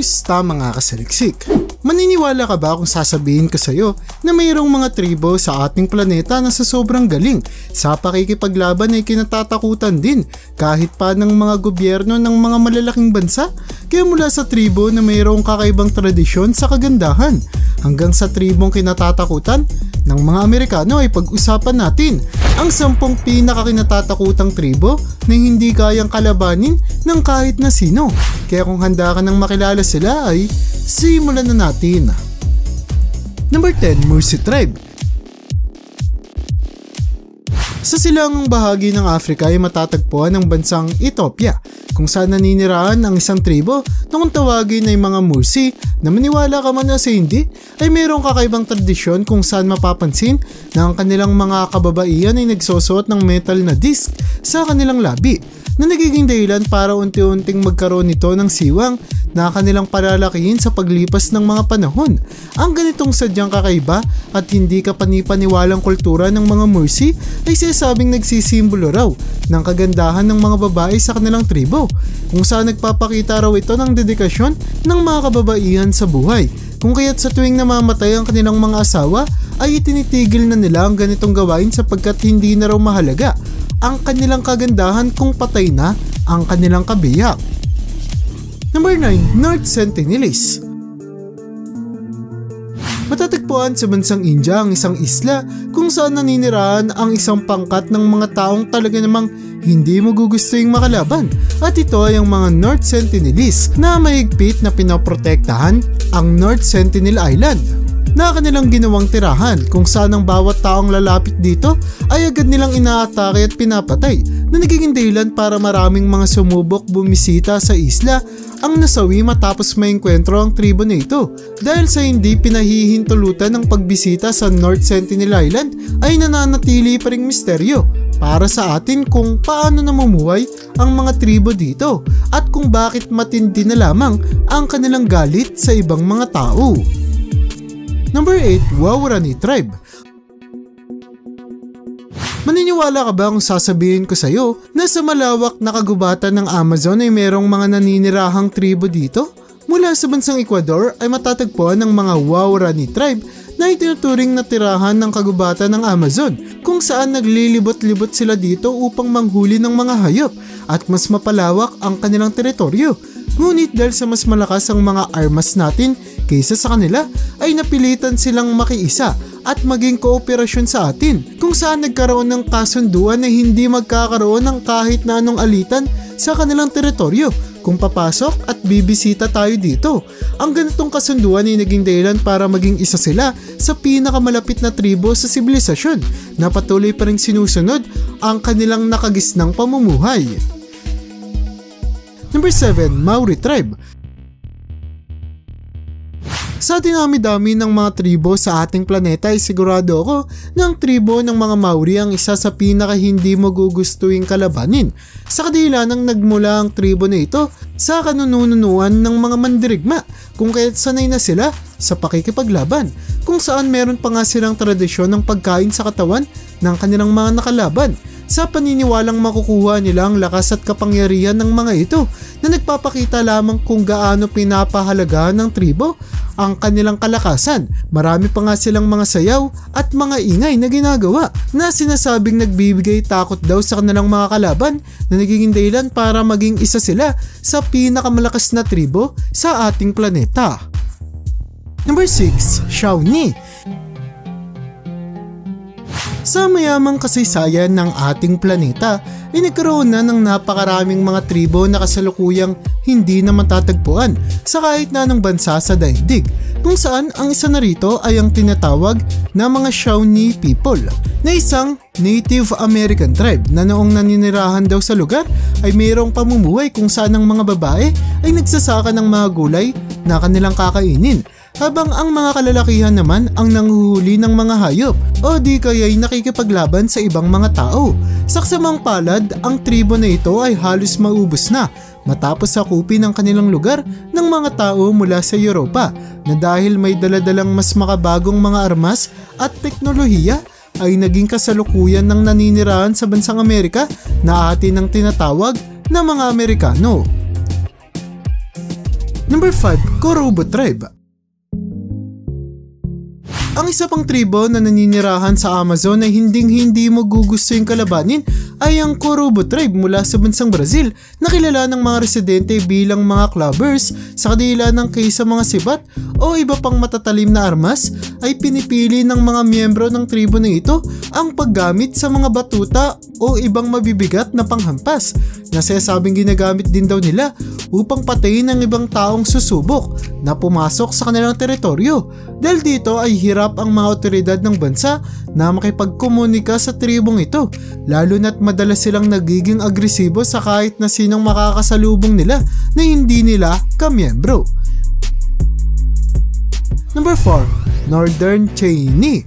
Kamusta mga kasaliksik? Maniniwala ka ba kung sasabihin ko sa'yo na mayroong mga tribo sa ating planeta na sa sobrang galing sa pakikipaglaban ay kinatatakutan din kahit pa ng mga gobyerno ng mga malalaking bansa? Kaya mula sa tribo na mayroong kakaibang tradisyon sa kagandahan hanggang sa tribong kinatatakutan ng mga Amerikano ay pag-usapan natin ang 10 pinakakinatatakutang tribo na hindi kayang kalabanin ng kahit na sino. Kaya kung handa ka nang makilala sila ay simulan na natin. Number 10, Mursi Tribe. Sa silangang bahagi ng Africa ay matatagpuan ang bansang Ethiopia kung saan naninirahan ang isang tribo na kung tawagin ay mga Mursi na maniwala ka man o sa hindi ay mayroong kakaibang tradisyon kung saan mapapansin na ang kanilang mga kababaihan ay nagsusuot ng metal na disc sa kanilang labi na nagiging dahilan para unti-unting magkaroon nito ng siwang na kanilang palalakihin sa paglipas ng mga panahon. Ang ganitong sadyang kakaiba at hindi kapanipaniwalang kultura ng mga Mursi ay sinasabing nagsisimbolo raw ng kagandahan ng mga babae sa kanilang tribo, kung saan nagpapakita raw ito ng dedikasyon ng mga kababaihan sa buhay, kung kaya't sa tuwing namamatay ang kanilang mga asawa ay itinitigil na nila ang ganitong gawain sapagkat hindi na raw mahalaga ang kanilang kagandahan kung patay na ang kanilang kabiyak. Number 9, North Sentinelese. Matatagpuan sa bansang India ang isang isla kung saan naninirahan ang isang pangkat ng mga taong talaga namang hindi mo gugustuhin makalaban, at ito ay ang mga North Sentinelese na mahigpit na pinoprotektahan ang North Sentinel Island na kanilang ginawang tirahan, kung saan ang bawat taong lalapit dito ay agad nilang inaatake at pinapatay na nagiging dahilan para maraming mga sumubok bumisita sa isla ang nasawi matapos maengkwentro ang tribo na ito. Dahil sa hindi pinahihintulutan ng pagbisita sa North Sentinel Island ay nananatili pa ring misteryo para sa atin kung paano namumuhay ang mga tribo dito at kung bakit matindi na lamang ang kanilang galit sa ibang mga tao. Number 8, Waorani Tribe. Maniniwala ka ba kung sasabihin ko sa'yo na sa malawak na kagubatan ng Amazon ay merong mga naninirahang tribo dito? Mula sa bansang Ecuador ay matatagpuan ng mga Waorani Tribe na itinuturing na tirahan ng kagubatan ng Amazon, kung saan naglilibot-libot sila dito upang manghuli ng mga hayop at mas mapalawak ang kanilang teritoryo. Ngunit dahil sa mas malakas ang mga armas natin kaysa sa kanila ay napilitan silang makiisa at maging kooperasyon sa atin, kung saan nagkaroon ng kasunduan na hindi magkakaroon ng kahit na anong alitan sa kanilang teritoryo kung papasok at bibisita tayo dito. Ang ganitong kasunduan ay naging dahilan para maging isa sila sa pinakamalapit na tribo sa sibilisasyon na patuloy pa rin sinusunod ang kanilang nakagisnang pamumuhay. Number 7, Maori Tribe. Sa dinami-dami ng mga tribo sa ating planeta ay sigurado ako na ang tribo ng mga Maori ang isa sa pinaka hindi mo gugustuhin kalabanin, sa kadilan ng nagmula ang tribo na ito sa kanununuan ng mga mandirigma, kung kaya't sanay na sila sa pakikipaglaban, kung saan meron pa nga silang tradisyon ng pagkain sa katawan ng kanilang mga nakalaban, sa paniniwalang makukuha nila ang lakas at kapangyarihan ng mga ito na nagpapakita lamang kung gaano pinapahalagahan ng tribo ang kanilang kalakasan. Marami pa nga silang mga sayaw at mga ingay na ginagawa na sinasabing nagbibigay takot daw sa kanilang mga kalaban na nagiging dahilan para maging isa sila sa pinakamalakas na tribo sa ating planeta. Number 6, Shawnee. Sa mayamang kasaysayan ng ating planeta ay nagkaroon na ng napakaraming mga tribo na kasalukuyang hindi na matatagpuan sa kahit na anong bansa sa daigdig, kung saan ang isa na rito ay ang tinatawag na mga Shawnee people, na isang Native American tribe na noong naninirahan daw sa lugar ay mayroong pamumuhay kung saan ang mga babae ay nagsasaka ng mga gulay na kanilang kakainin, habang ang mga kalalakihan naman ang nanghuhuli ng mga hayop o di kaya'y nakikipaglaban sa ibang mga tao. Saksamang palad, ang tribo na ito ay halos maubos na matapos sakupin ang kanilang lugar ng mga tao mula sa Europa, na dahil may daladalang mas makabagong mga armas at teknolohiya ay naging kasalukuyan ng naninirahan sa bansang Amerika na atin ang tinatawag na mga Amerikano. Number 5, Korubo Tribe. Ang isa pang tribo na naninirahan sa Amazon ay hindi mo gugustuhin kalabanin ay ang Korubo Tribe mula sa bansang Brazil na kilala ng mga residente bilang mga clubbers sa kadila ng kaysa mga sibat o iba pang matatalim na armas ay pinipili ng mga miyembro ng tribo na ito ang paggamit sa mga batuta o ibang mabibigat na panghampas na sinasabing ginagamit din daw nila upang patayin ang ibang taong susubok na pumasok sa kanilang teritoryo. Dahil dito ay hirap ang mga otoridad ng bansa na makipagkomunika sa tribong ito, lalo na't madalas silang nagiging agresibo sa kahit na sinong makakasalubong nila na hindi nila kamiyembro. Number 4, Northern Cheyenne.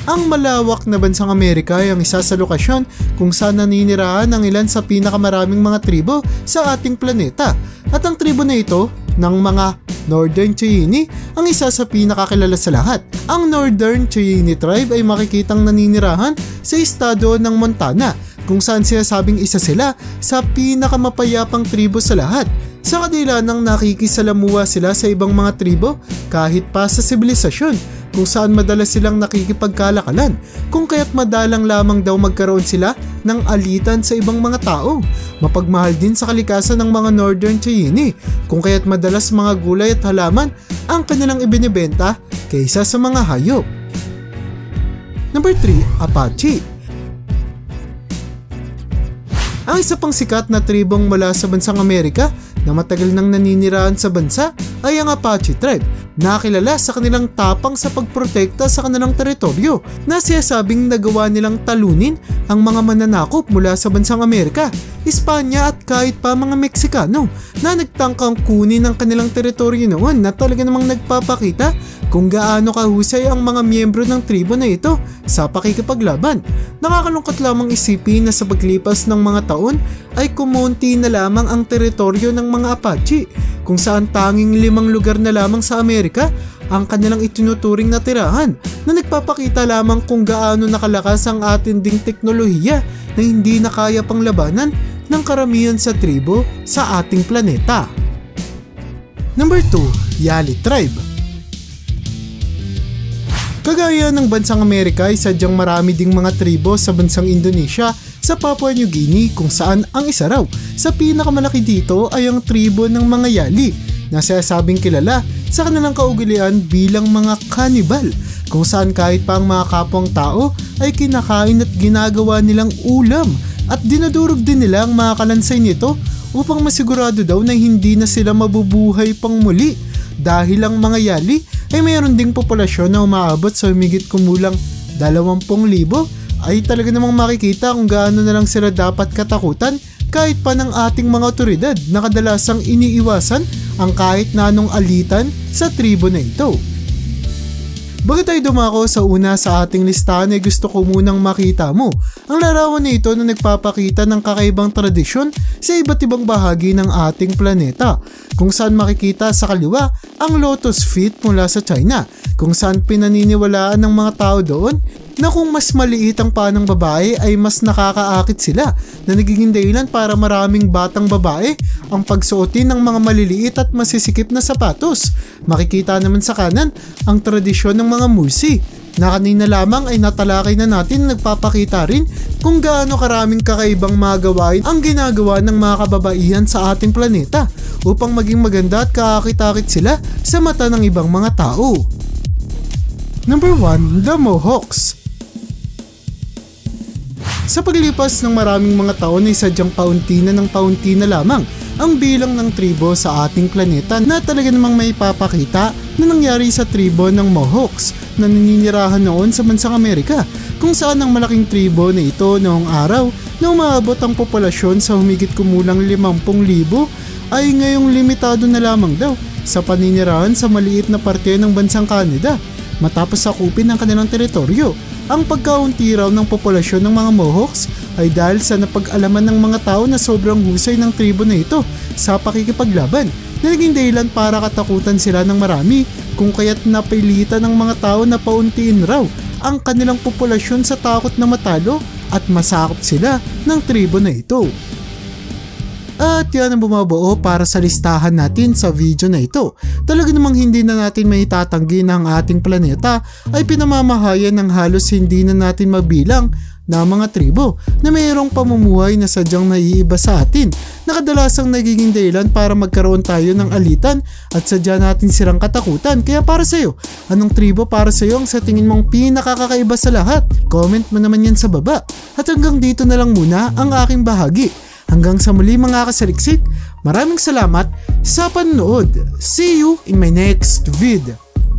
Ang malawak na bansang Amerika ay ang isa sa lokasyon kung saan naninirahan ang ilan sa pinakamaraming mga tribo sa ating planeta. At ang tribo na ito ng mga Northern Cheyenne ang isa sa pinakakilala sa lahat. Ang Northern Cheyenne Tribe ay makikitang naninirahan sa estado ng Montana kung saan sinasabing isa sila sa pinakamapayapang tribo sa lahat. Sa kadila ng nakikisalamuha sila sa ibang mga tribo kahit pa sa sibilisasyon kung saan madalas silang nakikipagkalakalan kung kaya't madalang lamang daw magkaroon sila ng alitan sa ibang mga tao. Mapagmahal din sa kalikasan ng mga Northern Cheyenne kung kaya't madalas mga gulay at halaman ang kanilang ibinibenta kaysa sa mga hayop. Number 3, Apache. Ang isa pang sikat na tribong mula sa bansang Amerika na matagal nang naninirahan sa bansa ay ang Apache Tribe, na kilala sa kanilang tapang sa pagprotekta sa kanilang teritoryo na sinasabing nagawa nilang talunin ang mga mananakop mula sa bansang Amerika, Espanya at kahit pa mga Meksikano na nagtangkang kunin ang kanilang teritoryo noon na talaga namang nagpapakita kung gaano kahusay ang mga miyembro ng tribo na ito sa pakikipaglaban. Nakakalungkot lamang isipin na sa paglipas ng mga taon ay kumunti na lamang ang teritoryo ng mga Apache kung saan tanging 5 lugar na lamang sa Amerika ang kanilang itinuturing na tirahan na nagpapakita lamang kung gaano nakalakas ang atin ding teknolohiya na hindi na kaya pang labanan ng karamihan sa tribo sa ating planeta. Number 2, Yali Tribe. Kagaya ng bansang Amerika ay sadyang marami ding mga tribo sa bansang Indonesia sa Papua New Guinea kung saan ang isa raw sa pinakamalaki dito ay ang tribo ng mga Yali na sinasabing kilala sa kanilang kaugalian bilang mga kanibal kung saan kahit pa ang mga kapwang tao ay kinakain at ginagawa nilang ulam at dinadurog din nila ang mga kalansay nito upang masigurado daw na hindi na sila mabubuhay pang muli dahil ang mga Yali ay mayroon ding populasyon na umaabot sa humigit kumulang 20,000 ay talaga namang makikita kung gaano na lang sila dapat katakutan kahit pa ng ating mga otoridad na kadalasang iniiwasan ang kahit na anong alitan sa tribo na ito. Bago tayo dumako sa una sa ating listahan ay gusto ko munang makita mo ang larawan na ito na nagpapakita ng kakaibang tradisyon sa iba't ibang bahagi ng ating planeta kung saan makikita sa kaliwa ang lotus feet mula sa China kung saan pinaniniwalaan ng mga tao doon na kung mas maliit ang paa ng babae ay mas nakakaakit sila na nagiging dahilan para maraming batang babae ang pagsuotin ng mga maliliit at masisikip na sapatos. Makikita naman sa kanan ang tradisyon ng mga Musi na kanina lamang ay natalakay na natin nagpapakita rin kung gaano karaming kakaibang mga gawain ang ginagawa ng mga kababaihan sa ating planeta upang maging maganda at kaakit-akit sila sa mata ng ibang mga tao. Number 1, the Mohawks. Sa paglipas ng maraming mga taon ay sadyang paunti na lamang ang bilang ng tribo sa ating planeta na talaga namang may papakita na nangyari sa tribo ng Mohawks na naninirahan noon sa bansang Amerika kung saan ang malaking tribo na ito noong araw na umaabot ang populasyon sa humigit kumulang 50,000 ay ngayong limitado na lamang daw sa paninirahan sa maliit na parte ng bansang Canada matapos sakupin ang kanilang teritoryo. Ang pagkaunti raw ng populasyon ng mga Mohawks ay dahil sa napag-alaman ng mga tao na sobrang husay ng tribo na ito sa pakikipaglaban na naging dahilan para katakutan sila ng marami kung kaya't napilitan ng mga tao na pauntiin raw ang kanilang populasyon sa takot na matalo at masakop sila ng tribo na ito. At yan ang bumabuo para sa listahan natin sa video na ito. Talaga namang hindi na natin may itatanggi na ang ating planeta ay pinamamahayan ng halos hindi na natin mabilang na mga tribo na mayroong pamumuhay na sadyang naiiba sa atin na kadalasang nagiging dahilan para magkaroon tayo ng alitan at sadya natin silang katakutan. Kaya para sa'yo, anong tribo para sa'yo ang sa tingin mong pinakakakaiba sa lahat? Comment mo naman yan sa baba. At hanggang dito na lang muna ang aking bahagi. Hanggang sa muli mga kasaliksik, maraming salamat sa panonood. See you in my next video.